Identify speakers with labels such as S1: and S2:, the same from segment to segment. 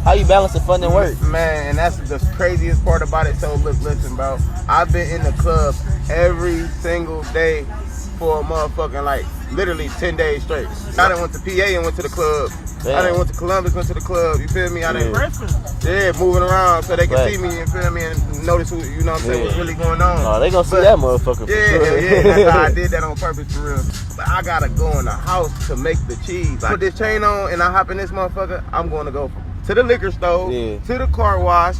S1: How you balancing fun and work?
S2: Man, and that's the craziest part about it. So look, listen, bro. I've been in the club every single day for a motherfucking like literally 10 days straight. I done went to PA and went to the club. Damn. I done went to Columbus, went to the club. You feel me? I done moving around so they can see me. You feel me? And notice who, you know what I'm saying, what's really going on.
S1: Oh, they gonna see that motherfucker.
S2: Yeah. That's how I did that on purpose for real. But I gotta go in the house to make the cheese. I put this chain on and I hop in this motherfucker. I'm going to go to the liquor store, to the car wash,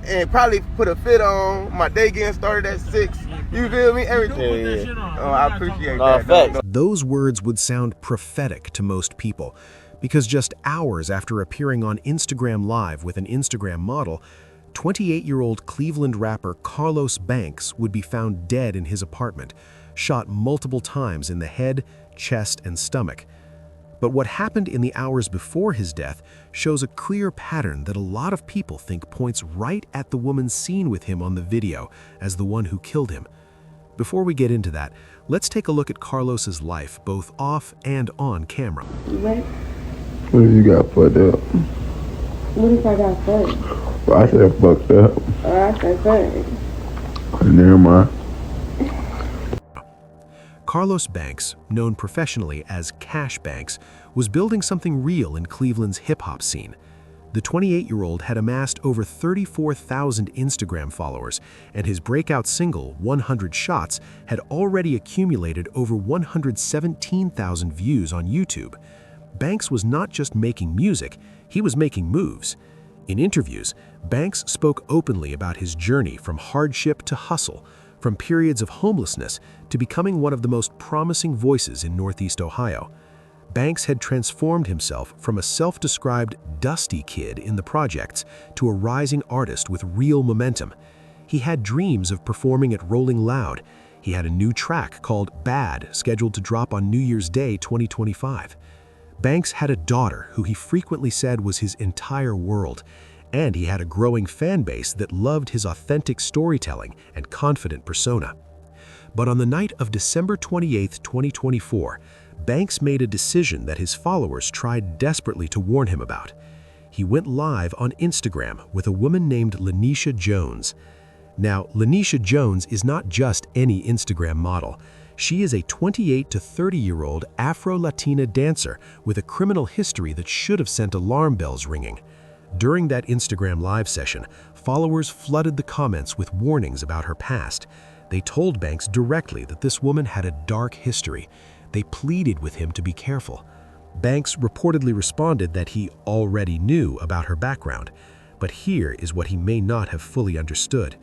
S2: and probably put a fit on. My day getting started at 6. You feel me? Everything. Oh, I appreciate that.
S3: Those words would sound prophetic to most people, because just hours after appearing on Instagram Live with an Instagram model, 28-year-old Cleveland rapper Carlos Banks would be found dead in his apartment, shot multiple times in the head, chest, and stomach. But what happened in the hours before his death shows a clear pattern that a lot of people think points right at the woman seen with him on the video as the one who killed him. Before we get into that, let's take a look at Carlos's life, both off and on camera.
S4: You ready?
S5: What if you got fucked up?
S4: What if I got fucked?
S5: Well, I said fucked up.
S4: Oh, I said fucked.
S5: Never mind.
S3: Carlos Banks, known professionally as Cash Banks, was building something real in Cleveland's hip-hop scene. The 28-year-old had amassed over 34,000 Instagram followers, and his breakout single, 100 Shots, had already accumulated over 117,000 views on YouTube. Banks was not just making music, he was making moves. In interviews, Banks spoke openly about his journey from hardship to hustle, from periods of homelessness to becoming one of the most promising voices in Northeast Ohio. Banks had transformed himself from a self-described dusty kid in the projects to a rising artist with real momentum. He had dreams of performing at Rolling Loud. He had a new track called Bad scheduled to drop on New Year's Day 2025. Banks had a daughter who he frequently said was his entire world, and he had a growing fan base that loved his authentic storytelling and confident persona. But on the night of December 28, 2024, Banks made a decision that his followers tried desperately to warn him about. He went live on Instagram with a woman named Lanisha Jones. Now, Lanisha Jones is not just any Instagram model. She is a 28 to 30-year-old Afro-Latina dancer with a criminal history that should have sent alarm bells ringing. During that Instagram live session, followers flooded the comments with warnings about her past. They told Banks directly that this woman had a dark history. They pleaded with him to be careful. Banks reportedly responded that he already knew about her background, but here is what he may not have fully understood.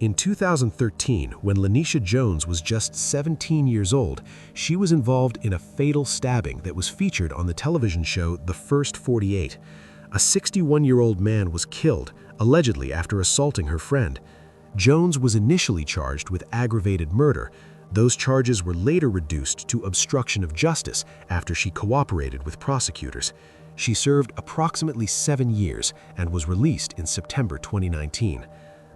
S3: In 2013, when Lanisha Jones was just 17 years old, she was involved in a fatal stabbing that was featured on the television show The First 48. A 61-year-old man was killed, allegedly after assaulting her friend. Jones was initially charged with aggravated murder. Those charges were later reduced to obstruction of justice after she cooperated with prosecutors. She served approximately 7 years and was released in September 2019.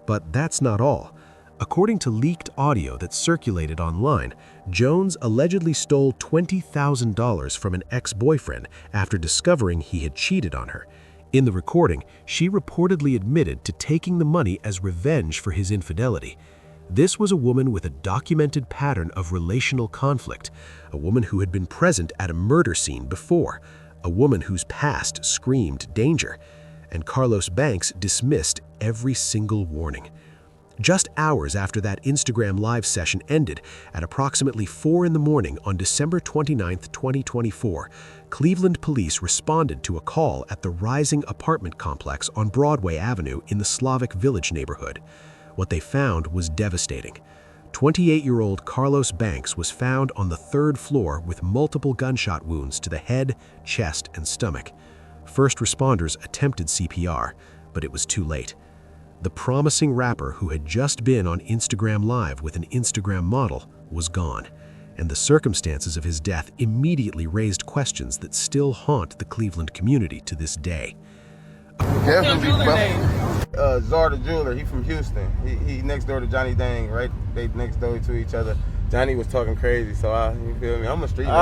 S3: But that's not all. According to leaked audio that circulated online, Jones allegedly stole $20,000 from an ex-boyfriend after discovering he had cheated on her. In the recording, she reportedly admitted to taking the money as revenge for his infidelity. This was a woman with a documented pattern of relational conflict, a woman who had been present at a murder scene before, a woman whose past screamed danger. And Carlos Banks dismissed every single warning. Just hours after that Instagram live session ended, at approximately 4 in the morning on December 29, 2024, Cleveland police responded to a call at the Rising apartment complex on Broadway Avenue in the Slavic Village neighborhood. What they found was devastating. 28-year-old Carlos Banks was found on the 3rd floor with multiple gunshot wounds to the head, chest, and stomach. First responders attempted CPR, but it was too late. The promising rapper who had just been on Instagram Live with an Instagram model was gone, and the circumstances of his death immediately raised questions that still haunt the Cleveland community to this day.
S2: Definitely, Czar the jeweler. He from Houston. He next door to Johnny Dang, right? They next door to each other. Johnny was talking crazy, so you feel me? I'm a street nigga.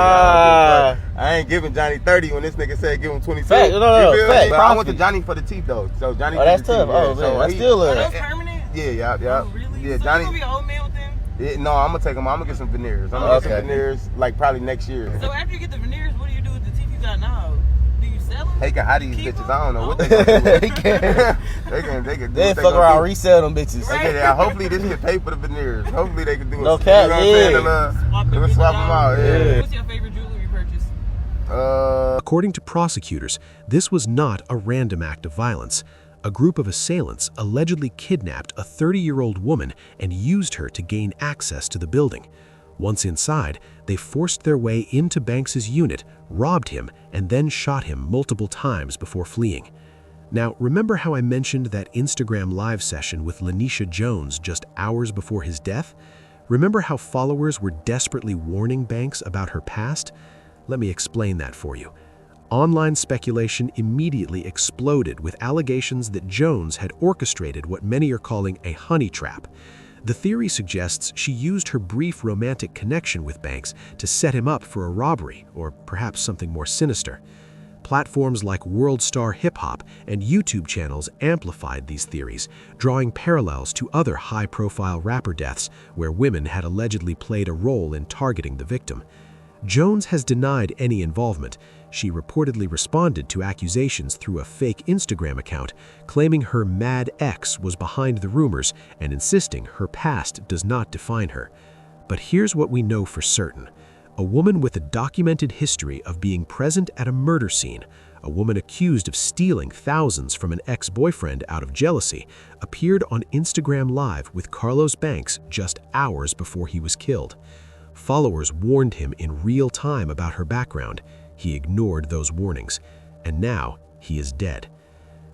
S2: I ain't giving Johnny 30 when this nigga said give him 26.
S1: Fact, no,
S2: you feel
S1: fact.
S2: me? But I went to Johnny for the teeth though. So Johnny.
S1: Oh, that's tough. Oh,
S2: so
S1: man, that's still
S6: Are those permanent?
S2: Yeah.
S6: Oh, really?
S2: Yeah,
S6: so
S2: Johnny.
S6: you gonna be an old man with them?
S2: Yeah, no, I'm gonna take them. I'm gonna get some veneers. I'm gonna get some veneers like probably next year.
S6: So after you get the veneers, what do you do with the teeth you got now? Do you sell them?
S2: They can hide these
S6: Keep
S2: bitches.
S6: them?
S2: I don't know what
S6: Oh.
S2: they gonna do.
S1: They can.
S2: They can do
S1: They
S2: what they
S1: fuck
S2: gonna
S1: around,
S2: do.
S1: resell them bitches.
S6: Right.
S2: Yeah, hopefully this can pay for the veneers. Hopefully they can do
S1: No
S2: it.
S1: cap,
S2: You know what I'm saying?
S1: yeah.
S2: They'll swap them out. Yeah.
S6: What's your favorite jewelry you purchased?
S3: According to prosecutors, this was not a random act of violence. A group of assailants allegedly kidnapped a 30-year-old woman and used her to gain access to the building. Once inside, they forced their way into Banks's unit, robbed him, and then shot him multiple times before fleeing. Now, remember how I mentioned that Instagram live session with Lanisha Jones just hours before his death? Remember how followers were desperately warning Banks about her past? Let me explain that for you. Online speculation immediately exploded with allegations that Jones had orchestrated what many are calling a honey trap. The theory suggests she used her brief romantic connection with Banks to set him up for a robbery, or perhaps something more sinister. Platforms like World Star Hip Hop and YouTube channels amplified these theories, drawing parallels to other high-profile rapper deaths where women had allegedly played a role in targeting the victim. Jones has denied any involvement. She reportedly responded to accusations through a fake Instagram account, claiming her mad ex was behind the rumors and insisting her past does not define her. But here's what we know for certain. A woman with a documented history of being present at a murder scene, a woman accused of stealing thousands from an ex-boyfriend out of jealousy, appeared on Instagram Live with Carlos Banks just hours before he was killed. Followers warned him in real time about her background. He ignored those warnings, and now he is dead.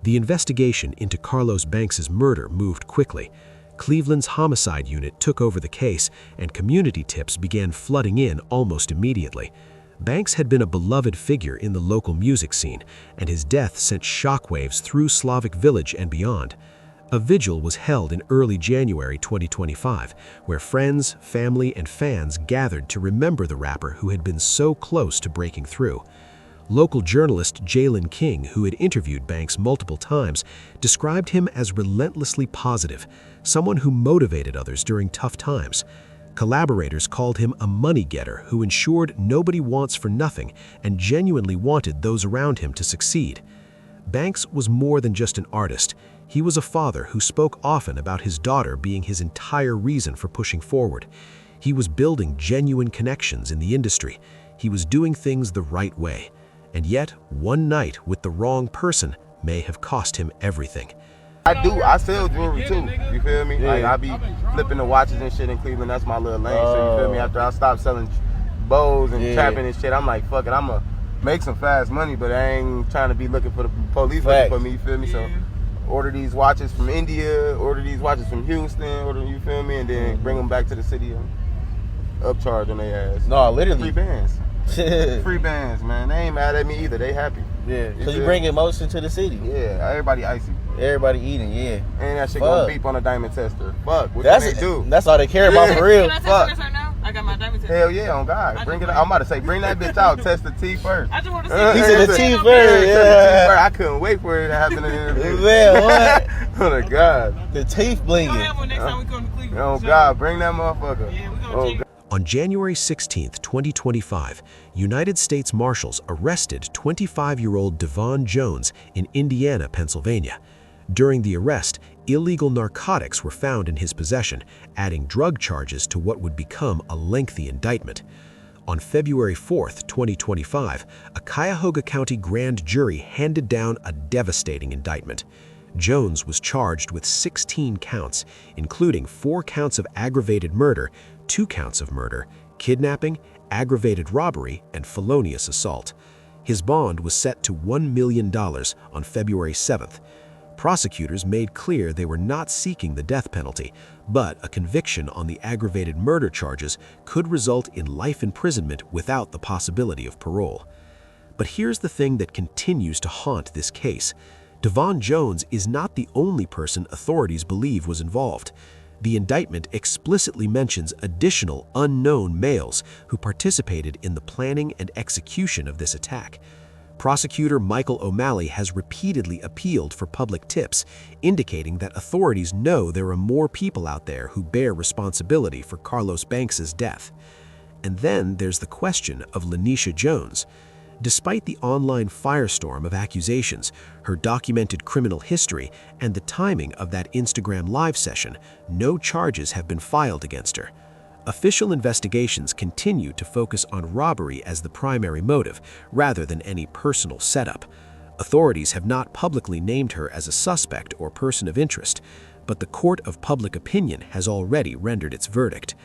S3: The investigation into Carlos Banks's murder moved quickly. Cleveland's homicide unit took over the case, and community tips began flooding in almost immediately. Banks had been a beloved figure in the local music scene, and his death sent shockwaves through Slavic Village and beyond. A vigil was held in early January 2025, where friends, family, and fans gathered to remember the rapper who had been so close to breaking through. Local journalist Jalen King, who had interviewed Banks multiple times, described him as relentlessly positive, someone who motivated others during tough times. Collaborators called him a money-getter who ensured nobody wants for nothing and genuinely wanted those around him to succeed. Banks was more than just an artist. He was a father who spoke often about his daughter being his entire reason for pushing forward. He was building genuine connections in the industry. He was doing things the right way. And yet, one night with the wrong person may have cost him everything.
S2: I sell jewelry too, you feel me? Like I be flipping the watches and shit in Cleveland, that's my little lane, so you feel me? After I stopped selling bows and trapping and shit, I'm like, fuck it, I'ma make some fast money, but I ain't trying to be looking for the police looking for me, you feel me? So order these watches from India, order these watches from Houston, you feel me? And then bring them back to the city and upcharge on their ass.
S1: No, literally.
S2: Free bands. Free bands, man. They ain't mad at me either. They happy.
S1: Yeah. So you bring emotion to the city.
S2: Yeah. Everybody icy.
S1: Everybody eating. Yeah.
S2: And that shit gonna beep on a diamond tester. Fuck. What
S1: That's
S2: they do?
S1: That's all they care about for real.
S6: Can I test this right now? I got my diamond tester.
S2: Hell yeah, on God. Bring it. I'm about to say, bring that bitch out. Test the teeth first.
S6: I just want to see.
S1: He said the teeth
S2: Yeah,
S1: first. Yeah.
S2: I couldn't wait for it to happen in the interview.
S1: Man, what?
S2: Oh my God.
S1: The teeth
S6: We're gonna
S1: blinging.
S6: have one next time we come to Cleveland.
S2: Oh God, bring that motherfucker.
S6: Yeah, we're gonna check.
S3: On January 16, 2025, United States Marshals arrested 25-year-old Devon Jones in Indiana, Pennsylvania. During the arrest, illegal narcotics were found in his possession, adding drug charges to what would become a lengthy indictment. On February 4, 2025, a Cuyahoga County grand jury handed down a devastating indictment. Jones was charged with 16 counts, including 4 counts of aggravated murder, 2 counts of murder, kidnapping, aggravated robbery, and felonious assault. His bond was set to $1 million on February 7th. Prosecutors made clear they were not seeking the death penalty, but a conviction on the aggravated murder charges could result in life imprisonment without the possibility of parole. But here's the thing that continues to haunt this case. Devon Jones is not the only person authorities believe was involved. The indictment explicitly mentions additional unknown males who participated in the planning and execution of this attack. Prosecutor Michael O'Malley has repeatedly appealed for public tips, indicating that authorities know there are more people out there who bear responsibility for Carlos Banks's death. And then there's the question of Lanisha Jones. Despite the online firestorm of accusations, her documented criminal history, and the timing of that Instagram live session, no charges have been filed against her. Official investigations continue to focus on robbery as the primary motive, rather than any personal setup. Authorities have not publicly named her as a suspect or person of interest, but the court of public opinion has already rendered its verdict.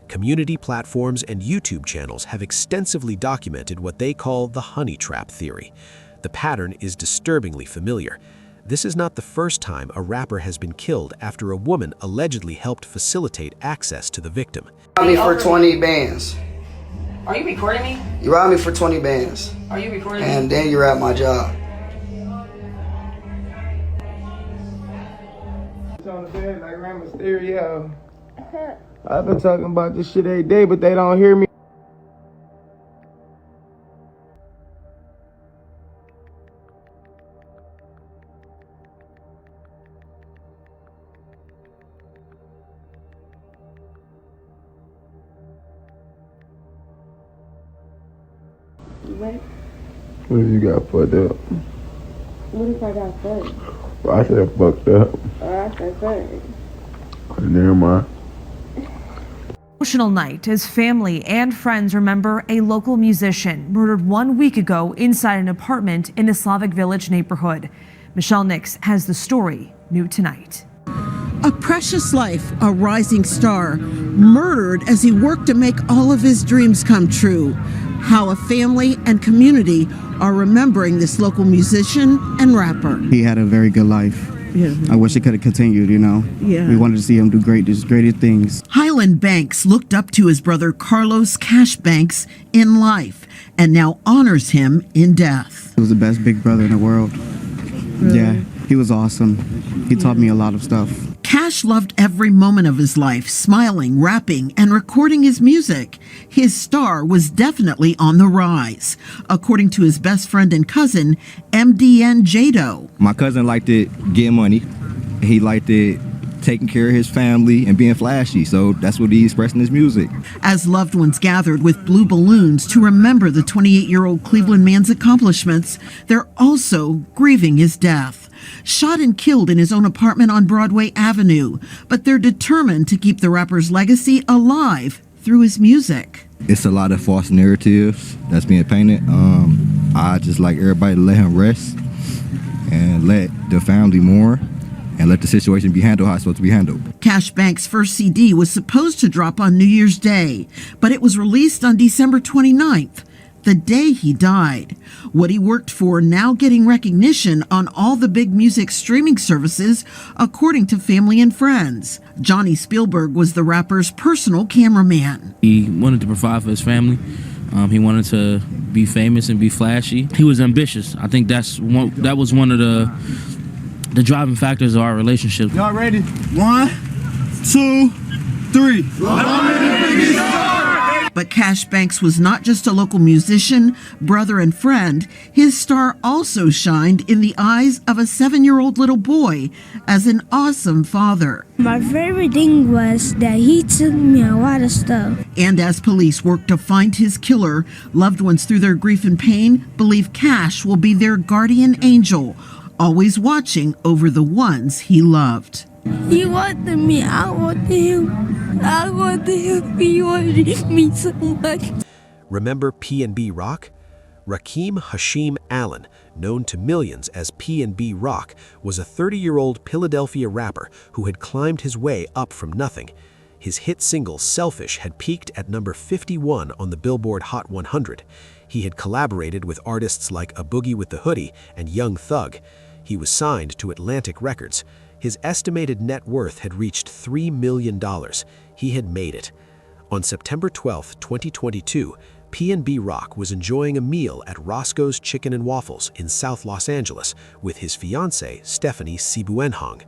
S3: Community platforms and YouTube channels have extensively documented what they call the honey trap theory. The pattern is disturbingly familiar. This is not the first time a rapper has been killed after a woman allegedly helped facilitate access to the victim.
S7: You robbed me for 20 bands.
S6: Are you recording me?
S7: You robbed me for 20 bands.
S6: Are you recording me?
S7: And then you're at my job.
S2: It's on the bed like Rey Mysterio. I've been talking about this shit every day, but they don't hear me.
S4: You ready?
S5: What if you got fucked up?
S4: What if I got fucked?
S5: Well, I said fucked up.
S4: I said fucked.
S5: Never mind.
S8: Emotional night as family and friends remember a local musician murdered 1 week ago inside an apartment in a Slavic Village neighborhood. Michelle Nix has the story, new tonight.
S9: A precious life, a rising star, murdered as he worked to make all of his dreams come true. How a family and community are remembering this local musician and rapper.
S10: He had a very good life.
S9: Yeah.
S10: I wish it could have continued, you know.
S9: Yeah.
S10: We wanted to see him do greater things.
S9: Highland Banks looked up to his brother Carlos Cash Banks in life and now honors him in death.
S10: He was the best big brother in the world.
S9: Really?
S10: Yeah, he was awesome. He taught me a lot of stuff.
S9: Cash loved every moment of his life, smiling, rapping, and recording his music. His star was definitely on the rise, according to his best friend and cousin, MDN Jado.
S11: My cousin liked it getting money. He liked it taking care of his family and being flashy, so that's what he expressed in his music.
S9: As loved ones gathered with blue balloons to remember the 28-year-old Cleveland man's accomplishments, they're also grieving his death. Shot and killed in his own apartment on Broadway Avenue, but they're determined to keep the rapper's legacy alive through his music.
S11: It's a lot of false narratives that's being painted. I just like everybody to let him rest and let the family mourn and let the situation be handled how it's supposed to be handled.
S9: Cash Banks' first CD was supposed to drop on New Year's Day, but it was released on December 29th, the day he died. What he worked for now getting recognition on all the big music streaming services, according to family and friends. Johnny Spielberg was the rapper's personal cameraman.
S12: He wanted to provide for his family. He wanted to be famous and be flashy. He was ambitious. I think that was one of the driving factors of our relationship.
S1: Y'all ready? 1, 2, 3.
S9: But Cash Banks was not just a local musician, brother, and friend. His star also shined in the eyes of a 7-year-old little boy as an awesome father.
S13: My favorite thing was that he took me a lot of stuff.
S9: And as police work to find his killer, loved ones through their grief and pain believe Cash will be their guardian angel, always watching over the ones he loved.
S13: He wanted me, I wanted him. I wanted him, he wanted me so much.
S3: Remember PnB Rock? Rakeem Hashim Allen, known to millions as PnB Rock, was a 30-year-old Philadelphia rapper who had climbed his way up from nothing. His hit single Selfish had peaked at number 51 on the Billboard Hot 100. He had collaborated with artists like A Boogie with the Hoodie and Young Thug. He was signed to Atlantic Records. His estimated net worth had reached $3 million. He had made it. On September 12, 2022, PnB Rock was enjoying a meal at Roscoe's Chicken and Waffles in South Los Angeles with his fiancée, Stephanie Sibuenhong.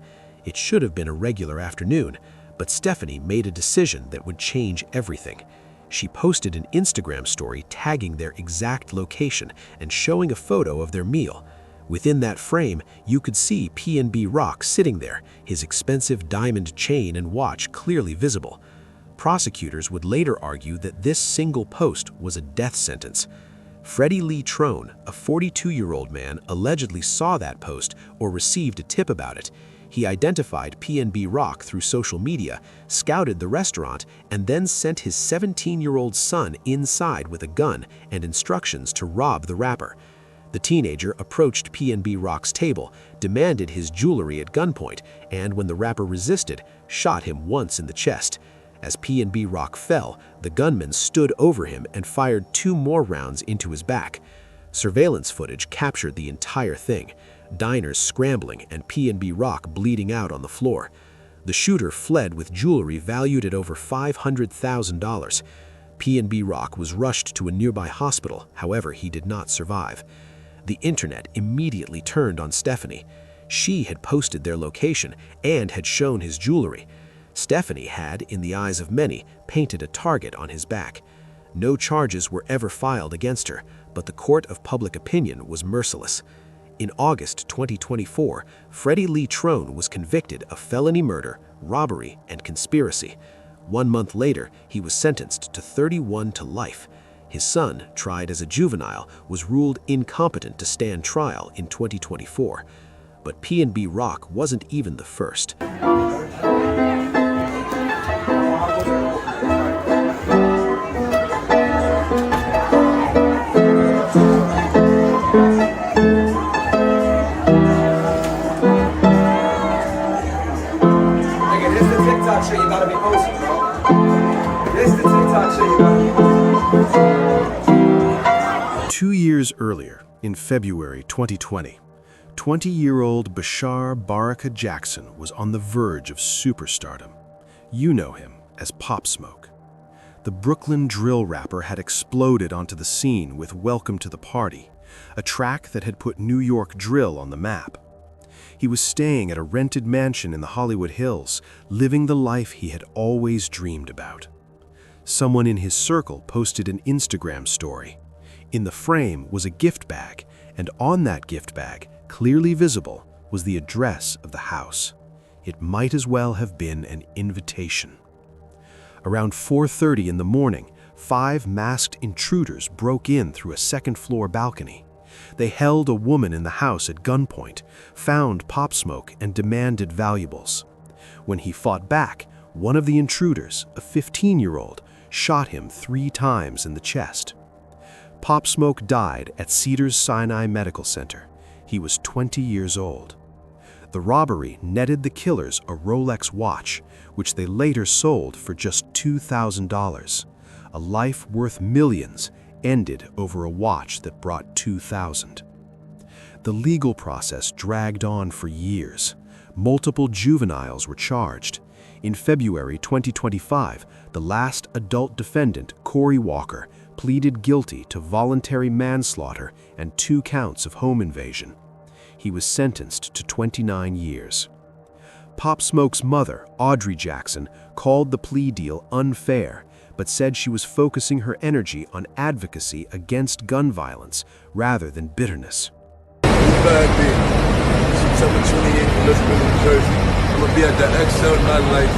S3: It should have been a regular afternoon, But Stephanie made a decision that would change everything. She posted an Instagram story tagging their exact location and showing a photo of their meal. Within that frame, you could see PnB Rock sitting there, his expensive diamond chain and watch clearly visible. Prosecutors would later argue that this single post was a death sentence. Freddie Lee Trone, a 42-year-old man, allegedly saw that post or received a tip about it. He identified PnB Rock through social media, scouted the restaurant, and then sent his 17-year-old son inside with a gun and instructions to rob the rapper. The teenager approached PnB Rock's table, demanded his jewelry at gunpoint, and when the rapper resisted, shot him once in the chest. As PnB Rock fell, the gunman stood over him and fired 2 more rounds into his back. Surveillance footage captured the entire thing. Diners scrambling and PnB Rock bleeding out on the floor. The shooter fled with jewelry valued at over $500,000. PnB Rock was rushed to a nearby hospital, however, he did not survive. The internet immediately turned on Stephanie. She had posted their location and had shown his jewelry. Stephanie had, in the eyes of many, painted a target on his back. No charges were ever filed against her, but the court of public opinion was merciless. In August 2024, Freddie Lee Trone was convicted of felony murder, robbery, and conspiracy. 1 month later, he was sentenced to 31 to life. His son, tried as a juvenile, was ruled incompetent to stand trial in 2024. But PnB Rock wasn't even the first.
S14: Shit you gotta be posting, bro. This the TikTok shit you gotta be posting.
S3: 2 years earlier, in February 2020, 20-year-old Bashar Baraka Jackson was on the verge of superstardom. You know him as Pop Smoke. The Brooklyn drill rapper had exploded onto the scene with Welcome to the Party, a track that had put New York drill on the map. He was staying at a rented mansion in the Hollywood Hills, living the life he had always dreamed about. Someone in his circle posted an Instagram story. In the frame was a gift bag, and on that gift bag, clearly visible, was the address of the house. It might as well have been an invitation. Around 4:30 in the morning, 5 masked intruders broke in through a second-floor balcony. They held a woman in the house at gunpoint, found Pop Smoke, and demanded valuables. When he fought back, one of the intruders, a 15-year-old, shot him 3 times in the chest. Pop Smoke died at Cedars-Sinai Medical Center. He was 20 years old. The robbery netted the killers a Rolex watch, which they later sold for just $2,000. A life worth millions ended over a watch that brought $2,000. The legal process dragged on for years. Multiple juveniles were charged. In February 2025, the last adult defendant, Corey Walker, pleaded guilty to voluntary manslaughter and 2 counts of home invasion. He was sentenced to 29 years. Pop Smoke's mother, Audrey Jackson, called the plea deal unfair, but said she was focusing her energy on advocacy against gun violence rather than bitterness.
S15: September 28th, Elizabeth, New Jersey. I'm gonna be at the XL nightlife,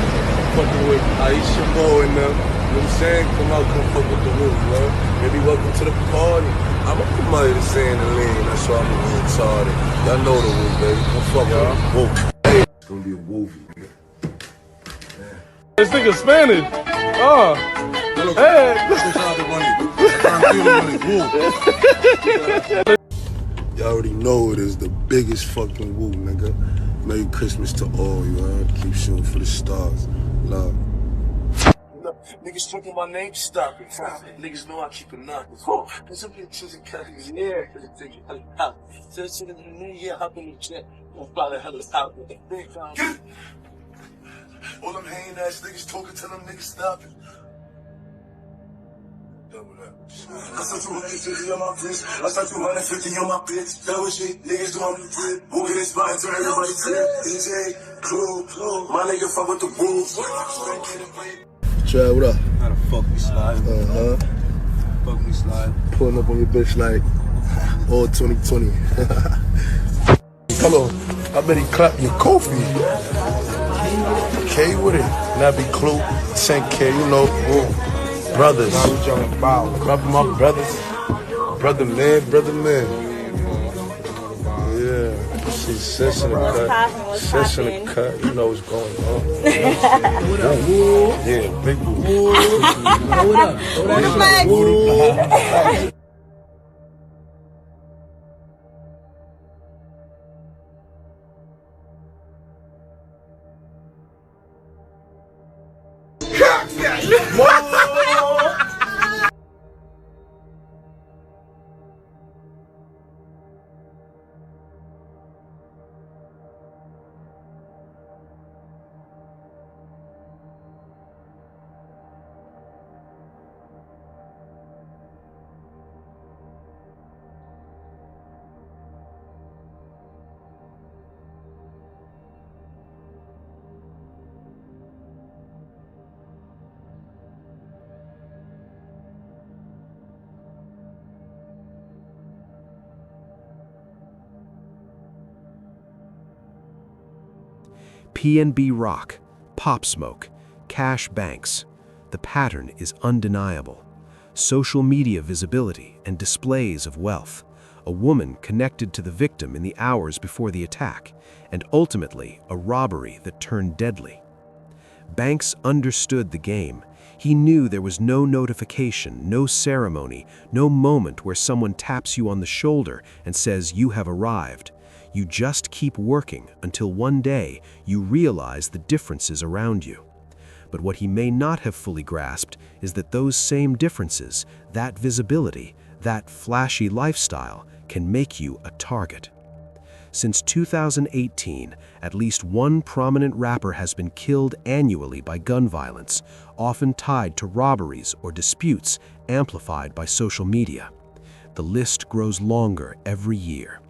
S15: fucking with Aisha Mo and them. You know what I'm saying? Come out, come fuck with the roof, bro. Maybe welcome to the party. I'm gonna come out here to say in the lane. That's why I'm a little retarded. Y'all know the roof, baby. Come fuck with the wolf. It's gonna be a wolf, nigga.
S16: This nigga Spanish. Oh. Hey.
S15: You already know it is the biggest fucking woo, nigga. Merry Christmas to all, you heard? Keep shooting for the stars. Love. Niggas talking my name, stop it. Niggas know I keep it knocking. There's some bitches and cats in the air. Says in the new year, hop in the jet. I'll fly the hell out with the big time. All them hating ass niggas talking to them niggas, stop it. double that. I saw 250 on my wrist. I saw 250 on my bitch. Double shit, niggas doing the flip. Who get inspired to everybody flip? DJ, Clue, my nigga fuck with the rules. Chad, what up?
S14: How the fuck we slide? Fuck we slide.
S15: Pulling up on your bitch like all 2020. Come on, I bet he clap your Kofi. K with it. Nappy Clue, 10K, you know. Brothers. My brothers. Brother man. Yeah. She's sis in the cut. Sis in the cut. You know what's going on. Yeah, big boo. What up?
S3: PnB Rock, Pop Smoke, cash banks. The pattern is undeniable. Social media visibility and displays of wealth. A woman connected to the victim in the hours before the attack, and ultimately a robbery that turned deadly. Banks understood the game. He knew there was no notification, no ceremony, no moment where someone taps you on the shoulder and says you have arrived. You just keep working until one day you realize the differences around you. But what he may not have fully grasped is that those same differences, that visibility, that flashy lifestyle can make you a target. Since 2018, at least one prominent rapper has been killed annually by gun violence, often tied to robberies or disputes amplified by social media. The list grows longer every year.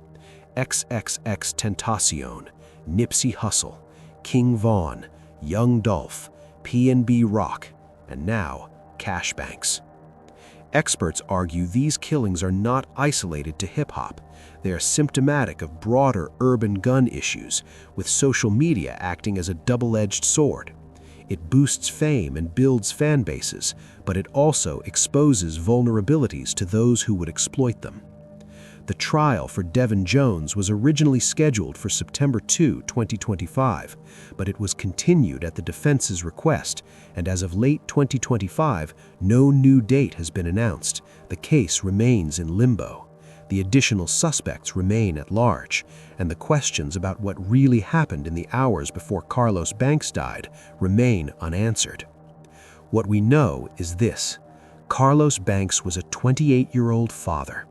S3: XXXTentacion, Nipsey Hussle, King Von, Young Dolph, PnB Rock, and now cash banks. Experts argue these killings are not isolated to hip-hop. They are symptomatic of broader urban gun issues, with social media acting as a double-edged sword. It boosts fame and builds fan bases, but it also exposes vulnerabilities to those who would exploit them. The trial for Devin Jones was originally scheduled for September 2, 2025, but it was continued at the defense's request, and as of late 2025, no new date has been announced. The case remains in limbo. The additional suspects remain at large, and the questions about what really happened in the hours before Carlos Banks died remain unanswered. What we know is this: Carlos Banks was a 28-year-old father.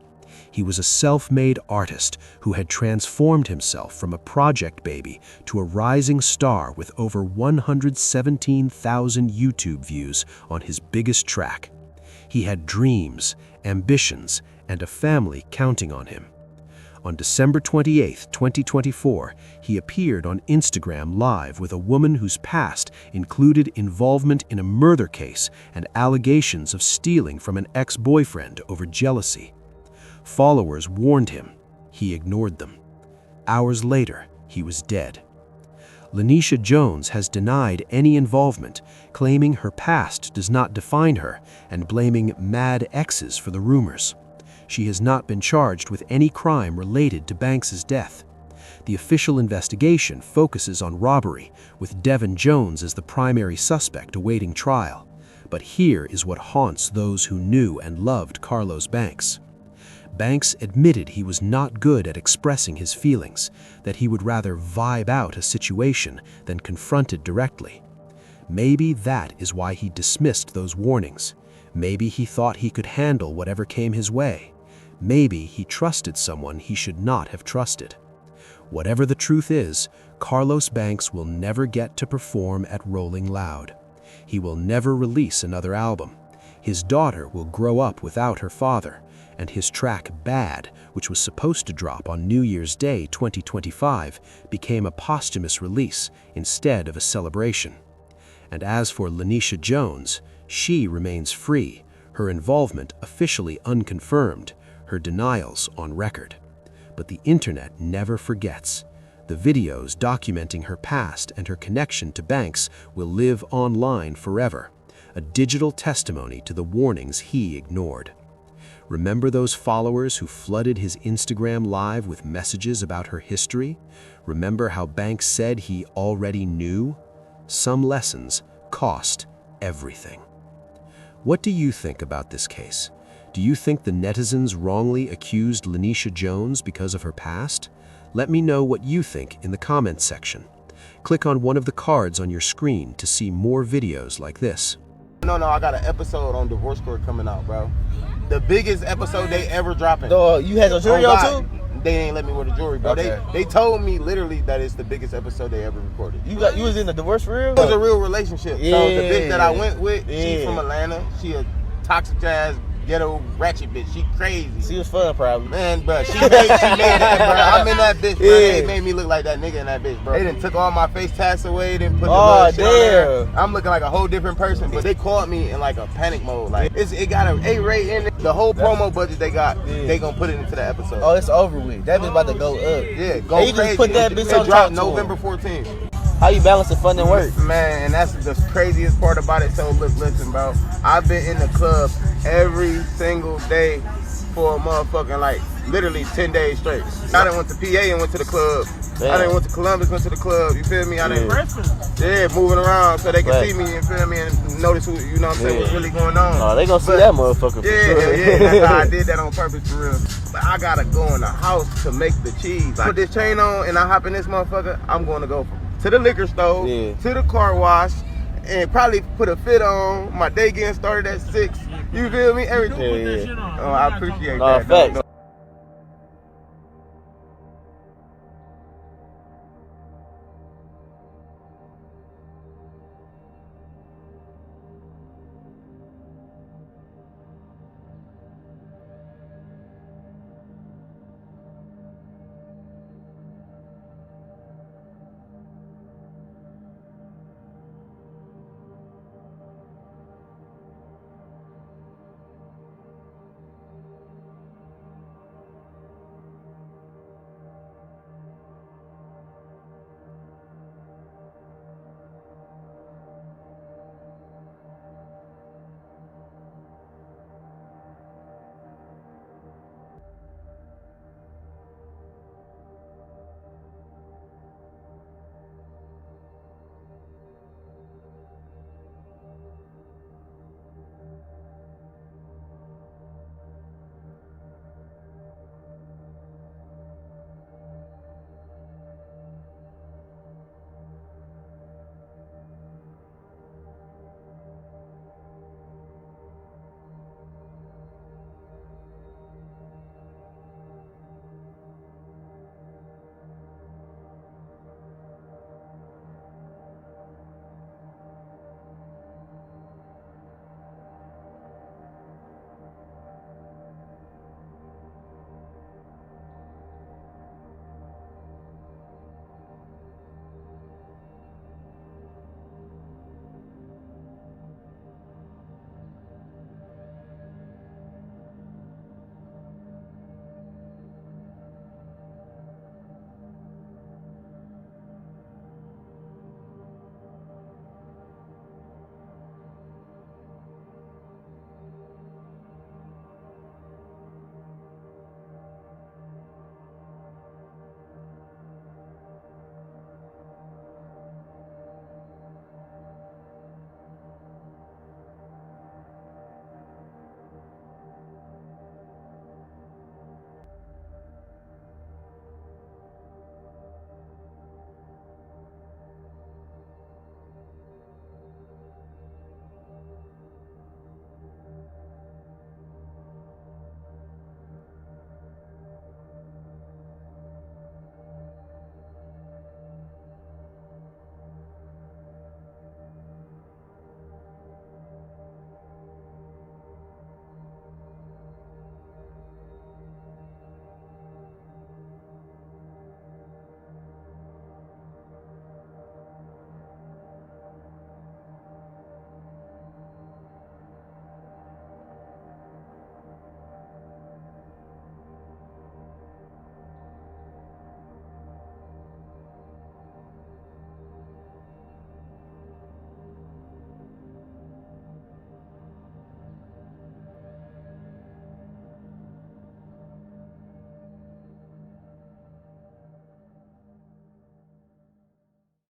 S3: He was a self-made artist who had transformed himself from a project baby to a rising star with over 117,000 YouTube views on his biggest track. He had dreams, ambitions, and a family counting on him. On December 28, 2024, he appeared on Instagram Live with a woman whose past included involvement in a murder case and allegations of stealing from an ex-boyfriend over jealousy. Followers warned him. He ignored them. Hours later, he was dead. Lanisha Jones has denied any involvement, claiming her past does not define her and blaming mad exes for the rumors. She has not been charged with any crime related to Banks's death. The official investigation focuses on robbery, with Devin Jones as the primary suspect awaiting trial. But here is what haunts those who knew and loved Carlos Banks. Banks admitted he was not good at expressing his feelings, that he would rather vibe out a situation than confront it directly. Maybe that is why he dismissed those warnings. Maybe he thought he could handle whatever came his way. Maybe he trusted someone he should not have trusted. Whatever the truth is, Carlos Banks will never get to perform at Rolling Loud. He will never release another album. His daughter will grow up without her father, and his track Bad, which was supposed to drop on New Year's Day 2025, became a posthumous release instead of a celebration. And as for Lanisha Jones, she remains free, her involvement officially unconfirmed, her denials on record. But the internet never forgets. The videos documenting her past and her connection to Banks will live online forever, a digital testimony to the warnings he ignored. Remember those followers who flooded his Instagram live with messages about her history? Remember how Banks said he already knew? Some lessons cost everything. What do you think about this case? Do you think the netizens wrongly accused Lanisha Jones because of her past? Let me know what you think in the comments section. Click on one of the cards on your screen to see more videos like this.
S2: No, I got an episode on Divorce Court coming out, bro. The biggest episode they ever dropping.
S17: So you had your jewelry on too?
S2: They ain't let me wear the jewelry, bro.
S17: Okay.
S2: They told me literally that it's the biggest episode they ever recorded.
S17: You was in the divorce for real?
S2: It was a real relationship.
S17: Yeah.
S2: So the bitch that I went with, she from Atlanta. She a toxic ass ghetto ratchet bitch. She crazy.
S17: She was fun, probably.
S2: Man, bro, she made that, bro. I'm in that bitch, bro. They made me look like that nigga in that bitch, bro. They done took all my face tats away, didn't put the little shit on there. I'm looking like a whole different person, but they caught me in like a panic mode. Like it got an A rate in it. The whole promo budget they got, they gonna put it into the episode.
S17: Oh, it's over with. That bitch about to go up.
S2: Yeah, go
S17: crazy.
S2: Just
S17: put that bitch on
S2: drop November 14th.
S17: How you balancing fun and work?
S2: Man, and that's the craziest part about it. So look, listen, bro. I've been in the club every single day for a motherfucking like literally 10 days straight. I done went to PA and went to the club. Damn. I done went to Columbus, went to the club. You feel me? I done moving around so they can see me. You feel me? And notice who, you know what I'm saying, what's really going on.
S17: No, they gonna see that motherfucker. For sure.
S2: Yeah. That's how I did that on purpose for real. But I gotta go in the house to make the cheese. I put this chain on and I hop in this motherfucker. I'm going to go to the liquor store, to the car wash, and probably put a fit on. My day getting started at 6. You feel me? Everything.
S6: On.
S2: Oh, I appreciate
S17: that.
S2: Facts.